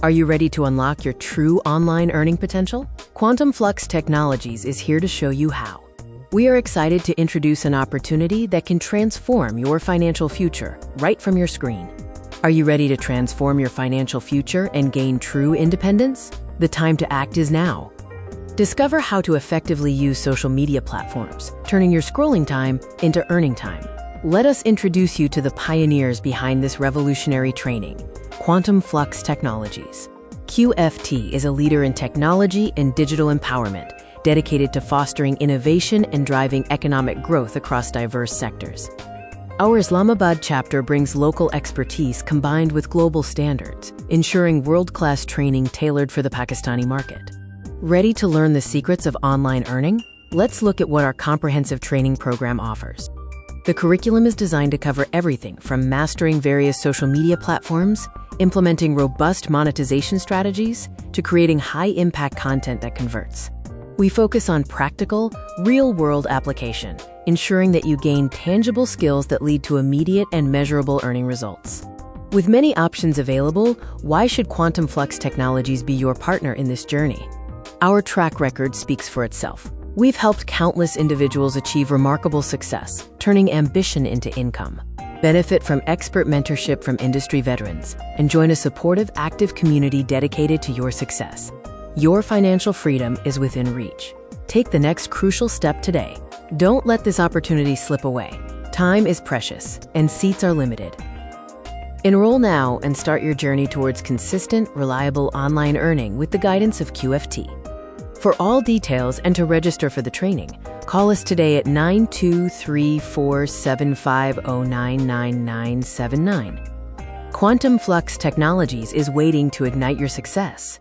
Are you ready to unlock your true online earning potential? Quantum Flux Technologies is here to show you how. We are excited to introduce an opportunity that can transform your financial future right from your screen. Are you ready to transform your financial future and gain true independence? The time to act is now. Discover how to effectively use social media platforms, turning your scrolling time into earning time. Let us introduce you to the pioneers behind this revolutionary training, Quantum Flux Technologies. QFT is a leader in technology and digital empowerment, dedicated to fostering innovation and driving economic growth across diverse sectors. Our Islamabad chapter brings local expertise combined with global standards, ensuring world-class training tailored for the Pakistani market. Ready to learn the secrets of online earning? Let's look at what our comprehensive training program offers. The curriculum is designed to cover everything from mastering various social media platforms, implementing robust monetization strategies, to creating high-impact content that converts. We focus on practical, real-world application, ensuring that you gain tangible skills that lead to immediate and measurable earning results. With many options available, why should Quantum Flux Technologies be your partner in this journey? Our track record speaks for itself. We've helped countless individuals achieve remarkable success, turning ambition into income. Benefit from expert mentorship from industry veterans, and join a supportive, active community dedicated to your success. Your financial freedom is within reach. Take the next crucial step today. Don't let this opportunity slip away. Time is precious, and seats are limited. Enroll now and start your journey towards consistent, reliable online earning with the guidance of QFT. For all details and to register for the training, call us today at 923475099979. Quantum Flux Technologies is waiting to ignite your success.